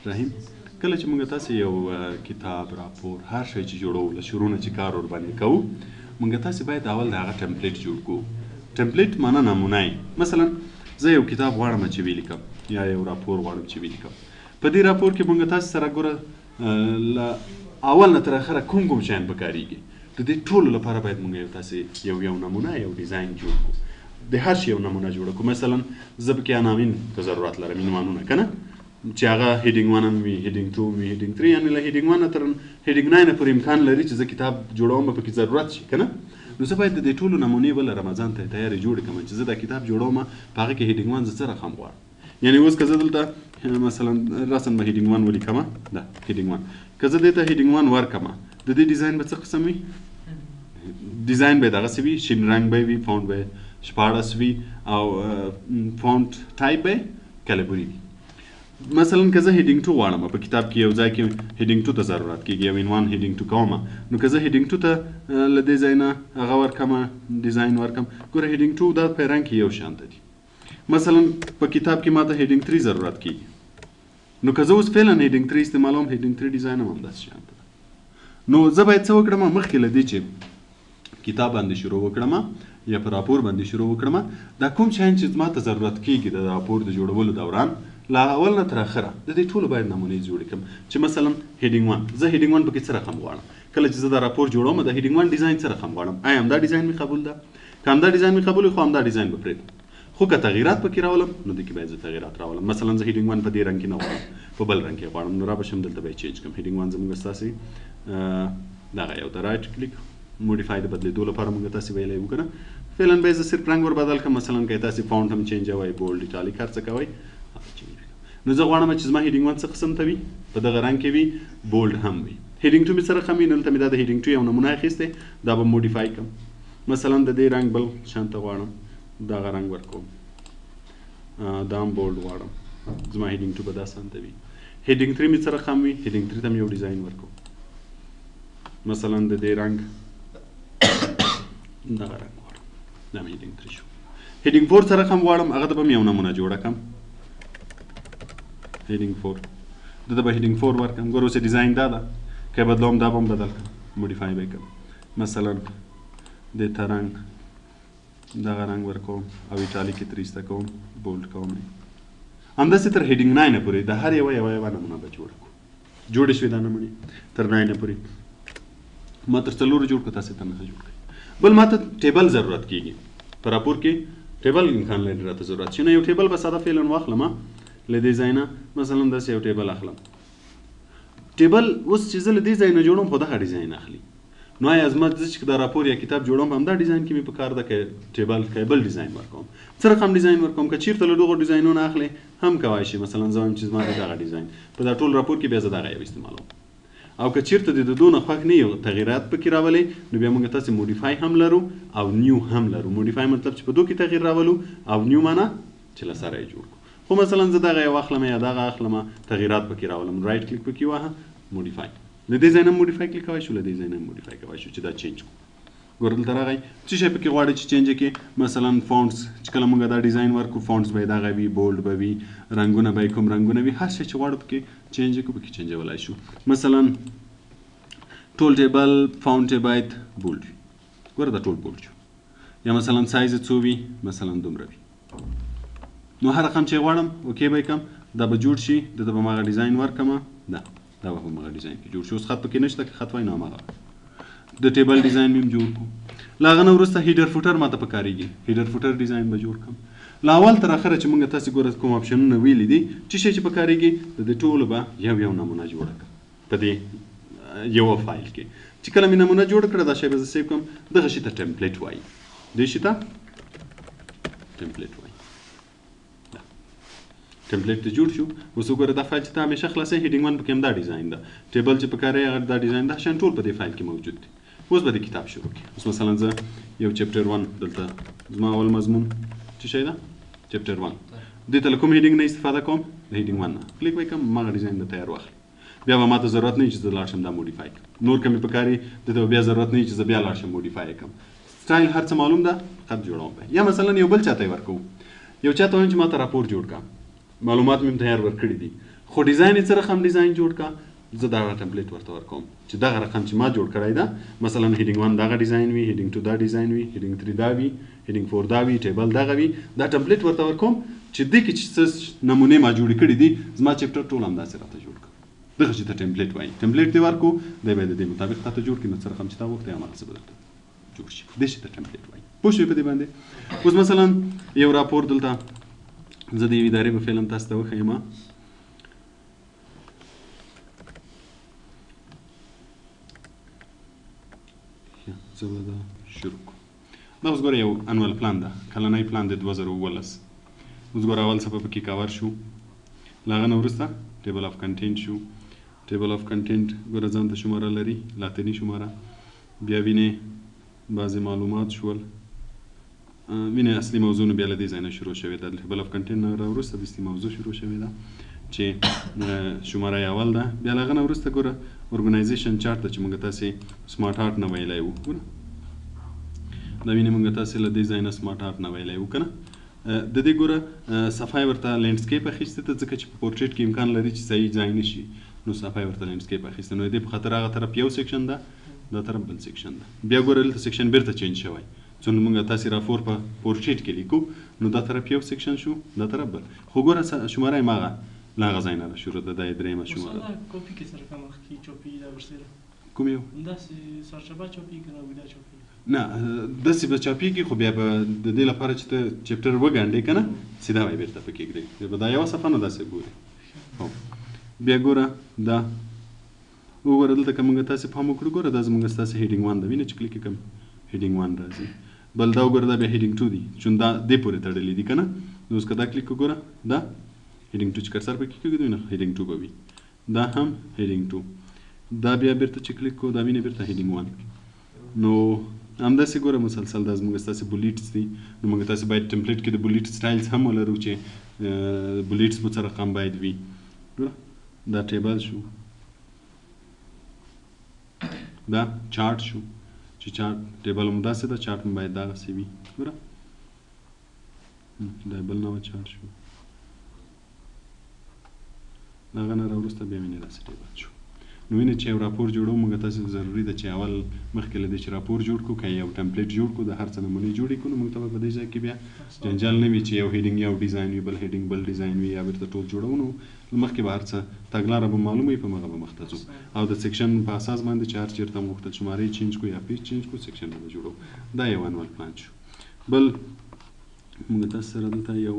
رحیم کله چې موږ تاسو یو کتاب راپور هر شی چې جوړو له شروع نه چې کار ور باندې کوو موږ تاسو باید اول د هغه ټمپلیټ جوړ کوو ټمپلیټ معنی نمونه مثلا زه یو کتاب غواړم چې ولیکم یا یو راپور غواړم چې ولیکم په دې راپور کې موږ تاسو سره ګوره اول نه تر اخره کوم شیان پکاريږي د دې ټولو لپاره باید موږ تاسو یو نمونه یو ډیزاین جوړ کړو د هر شي یو نمونه جوړ کړو مثلا زه به کې عناوین ته ضرورت لرم عنوانونه کنه چې هغه هیډینګ 1 وي هیډینګ 2 وي هیډینګ 3 یعنی له هیډینګ 1 تر هیډینګ 9 پورې امکان لري چې زه کتاب جوړوم په کې ضرورت شي کنه نو زه باید د دې ټولو نمونې بل رمضان ته تیاری جوړ کړم چې زه دا کتاب جوړوم په هغه کې هیډینګ 1 زه رقم غواړم یعنی اوس که زه دلته مثلا رسم به هیډینګ 1 ولیکم دا هیډینګ 1 که زه دې ته هیډینګ 1 ورکم د دې ډیزاین به څه قسم وي ډیزاین به دغه څه وي شین رنګ به وي فونټ به شپاړس وي او فونټ ټایپ به کلبوري وي مثلا که زه هیډینګ 2 غواړم په کتاب کې یو ځای کې هیډینګ 2 ته ضرورت کېږي یو عنوان هیډینګ 2 کوم نو که زه هیډینګ 2 ته له دې ځای نه هغه ورکم ډیزاین ورکم ګوره هیډینګ 2 دا په رنګ کې یو شان دي مثلا په کتاب کې ماته هیډینګ 3 ضرورت کېږي نو که زه اوس فعلا هیډینګ 3 استعمالوم هیډینګ 3 ډیزاین هم همداسې شان ده نو زه باید څه وکړم مخکې له دې چې کتاب باندې شروع وکړم یا په راپور باندې شروع وکړم دا کوم شیان چې ماته ضرورت کېږي د راپور د جوړولو دوران لا اول نه تر اخره د دې ټولو باید نمونې جوړ کړم چې مثلا هیډینګ 1 زه هیډینګ 1 پکې څه رقم غواړم کله چې زه دا راپور جوړوم د هیډینګ 1 ډیزاین څه رقم غواړم آیا همدا ډیزاین می قبول ده که همدا ډیزاین می قبول خو همدا ډیزاین به پرېږدم خو که تغییرات پکې راولم نو دې کې باید زه تغییرات راولم مثلا زه هیډینګ 1 په دې رنګ کې نه غواړم په بل رنګ کې غواړم نو را به شم دلته به یې چینج کړم هیډینګ 1 زموږ ستاسې دغه یو د رایټ کلیک موډیفای د بدلېدو لپاره موږ تاسې ویلی وو که نه فعلا به یې زه صرف رنګ ور بدل کړم مثلا که یې تاسې فونټ هم چینجوئ بولډ ایټالیک هر څه کوئ نو زه غواړم چې زما هیډینګ 1 څه قسم ته وي په دغه رنګ کې وي بولډ هم وي هیډینګ 2 مې څه رقم وي نو دلته مې دا د هیډینګ 2 یو نمونه اخیستی دا به موډیفای کړم مثلا د دې رنګ بل شان ته غواړم دغه رنګ ورکوم دا هم بولډ غواړم زما هیډینګ 2 به دا شان ته وي هیډینګ 3 مې څه رقم وي هیډینګ 3 ته مې یو ډیزاین ورکوم مثلا د دې رنګ دغه رنګ غواړم دا مې هیډینګ 3 شو هیډینګ 4 څه رقم غواړم هغه ته به مې یو نمونه جوړه کړم هیډینګ 4 دته به هیډینګ 4 ورکړم ګوره اوس ډیزاین دا ده که بدلوم دا به هم بدل کړم موډیفای به کړم مثلا دې ته رنګ دغه رنګ ورکوم او ایټالیک یې تر ایسته کوم بولډ کوم همداسې تر هیډینګ 9 پورې د هر یوه نمونه به جوړه کړو جوړې شوې دا نمونې تر 9 پورې ما تر 4 جوړ کړو تاسې ته نښه جوړ کړئ بل ما ته ټیبل ضرورت کېږي په راپور کې ټیبل امکان لري راته ضرورت شي نو یو ټیبل به ساده فعلا واخلم له دې ځای نه مثلا داسې یو ټیبل اخلم ټیبل اوس چې زه له دې ځای نه جوړوم خو دغه ډیزاین اخلي نو آیا زما زه چې دا راپور یا کتاب جوړوم همدا ډیزاین کې مې په کار ده که ټیبل که بل ډیزاین ورکوم څه رقم ډیزاین ورکوم که چېرته له دغو ډیزاینونو اخلي هم کوای شي مثلا زه وایم چې زما د دغه ډیزاین په دا ټول راپور کې بیا زه دغه یو استعمالوم او که چېرته د دو نه خوښ نه یو تغییرات پکې راولئ نو بیا موږ تاسې موډیفای هم لرو او نیو هم لرو موډیفای مطلب چې په دو کې تغییر راولو او نیو معنا چې له سره یې جوړ کړو خو مثلا زه دغه یو اخلم یا دغه اخلم تغییرات پکې راولم رایټ کلیک پکې ووهه موډیفای له دې ځای نه موډیفای کلیک کوای شو له دې ځای نه موډیفای کوای شو چې دا چینج کړو ګوره دلته راغی څه شی پکې غواړئ چې چینج کړي مثلا فونټس چې کله موږ دا ډیزاین ورکړو فونټس به یې دغه وي بولډ به وي رنګونه به یې کوم رنګونه وي هر شی چې غواړو پکې چینج کړو پکې چینجولی شو مثلا ټول ټیبل فونټ یې باید بولډ وي ګوره دا ټول بولډ شو یا مثلا سایز یې څو وي مثلا دومره وي نو هر رقم چې غواړم اوکې به یې کړم دا به جوړ شي دته به هماغه ډیزاین ورکړم دا به هماغه ډیزاین کې جوړ شي اوس خط پکې نشته که خط وای نو هماغه د ټیبل ډیزاین مې هم جوړ کړو له هغه نه وروسته هیډر فوټر ماته پکارېږي هیډر فوټر ډیزاین به جوړ کړم له اول تر اخره چې موږ تاسې ګوره کوم اپشنونه ویلي دي چې شی چې پکارېږي د دې ټولو به یو نمونه جوړه کړم په دې یوه فایل کې چې کله مې نمونه جوړه کړه دا شی به زه سیو کړم دغه شي ته ټمپلیټ وایي دې شي ته ټمپلیټ وایي ټمپلیټ ته جوړ شو اوس وګوره دا فایل چې ته همیشه خلاصوي هیډینګ 1 پکې همدا ډیزاین ده ټیبل چې پکارې هغه دا ډیزاین ده شیان ټول په دې فایل کې موجود دي اوس به د کتاب شروع کړي اوس مثلا زه یو چپټر 1 دلته زما اول مضمون څه شی ده چپټر 1 دې ته له کوم هیډینګ نه استفاده کوم د هیډینګ 1 نه کلیک وکړم هماغه ډیزاین به تیار واخلي بیا به ماته ضرورت نه وي چې زه لاړ شم دا موډیفای کړم نور که مې پکاري دته بیا ضرورت نه وي چې زه بیا لاړ شم موډیفای یې کړم سټایل هر څه معلوم ده خط جوړوم به یا مثلا یو بل چاته یې ورکوو یو چاته وایم چې ماته راپور جوړ کړه معلومات مې تیار ورکړي دي خو ډیزاین یې څه رقم ډیزاین جوړ کا زه دغه ټمپلیټ ورته ورکوم چې دغه رقم چې ما جوړ کړی ده مثلا هیډینګ 1 دغه ډیزاین وي هیډینګ 2 دا ډیزاین وي هیډینګ 3 دا وي هیډینګ 4 دا وي ټیبل دغه وي دا ټمپلیټ ورته ورکوم چې دې کې چې څه نمونې ما جوړې کړي دي زما چپټر ټول همداسې راته جوړ کړه دغه چې ته ټمپلیټ وایي ټمپلیټ دې ورکو دی به د دې مطابق تاته جوړ کړي نو څه رقم چې تا وغوښتی هماغسې به درته جوړ شي دې چې ته ټمپلیټ وایي پوه شوې په دې باندې اوس مثلا یو راپور دلته زه د یوې ادارې په فعل هم تاسو ته وښیم زه به دا شروع کړو دا اوس ګوره یو انوال پلان ده کلنی پلان د 2019 اوس ګوره اول څپه پکې کاور شو له هغه نه وروسته ټیبل اف کنټینټ شو ټیبل اف کنټینټ ګوره ځان ته شماره لري لاتیني شماره بیا وینې بعضې معلومات شول وینې اصلي موضوع نو بیا له دې ځای نه شروع شوې ده ټیبل اف کنټینټ نه راوروسته دستي موضوع شروع شوې ده چې شماره یې اول ده بیا له هغه نه وروسته ګوره ارګنایزیشن چارټ ته چې موږ تاسې سمارټ هارټ نه ویلی وو ګوره دا وینې موږ تاسې له دې ځای نه سمارټ هارټ نه ویلی وو که نه د دې ګوره صفحه یې ورته لینډسکیپ اخیستې ده ځکه چې په پورټریټ کې امکان لري چې صحیح ځای نه شي نو صفحه یې ورته لینډسکیپ اخیستې نو د دې په خاطر هغه طرف یو سیکشن ده دا طرف بل سیکشن ده بیا ګوره دلته سیکشن بیرته چینج شوی څو موږ تاسې راپور په پورټریټ کې لیکو نو دا طرف یو سیکشن شو دا طرف بل خو ګوره شماره یې ماغه له هغه ځای نه راشروع ده دا یې درېیمه شماره ده کوم یو نه داسې به چاپېږي خو بیا به د دې لپاره چې ته چپټر وګنډې که نه سیده به یې بېرته پکې ږدې به دا یوه صفحه نه داسې ګورې هو بیا ګوره دا وګوره دلته که موږ تاسې پام وکړو ګوره دا زموږ ستاسې هیډینګ 1 ده وینې چې کلیک کوم هیډینګ 1 راځي بل دا وګوره دا بیا هیډینګ 2 دي چون دا دې پورې تړلي دي که نه نو اوس که دا کلیک وګوره دا هیډینګ 2 چې کرسر پکې کېږدو نه هیډینګ 2 به وي دا هم هیډینګ 2 دا بیا بیرته چې کلیک کوو دا وینې بیرته هیډینګ 1 نو همداسې ګوره مسلسل دا زموږ ستاسې بولیټس دي نو موږ تاسې باید ټمپلیټ کې د بولیټ سټایلز هم ولرو چې بولیټس مو څه رقم باید وي ګوره دا ټیبل شو دا چارټ شو چې چارټ ټیبل هم داسې ده چارټ هم باید دغسې وي ګوره دا بل نوع چارټ شو له هغه نه راوروسته بیا وینې داسې ټیبل شو نو وینې چې یو راپور جوړو موږ تاسې ضروري ده چې اول مخکې له دې چې راپور جوړ کړو که یو ټمپلیټ جوړ کړو د هر څه نمونې جوړې کړو نو موږ ته به په دې ځای کې بیا جنجال نه وي چې یو هیډینګ یو ډیزاین وي بل هیډینګ بل ډیزاین وي یا بیرته ټول جوړو نو مخکې به هر څه تګلاره به معلومه وي په هغه به مخته ځو او د سیکشن په اساس باندې چې هر چېرته مو غوښتل شمارې چینج کړو یا پیج چینج کړو سیکشن به جوړو دا یو انوال پلان شو بل موږ تاسو سره دلته یو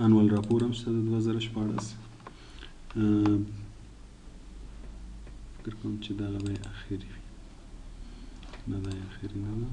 انوال راپور هم شته د 2014 فکر کوم چې دغه به یې اخري وي نه دا یې اخري نه ده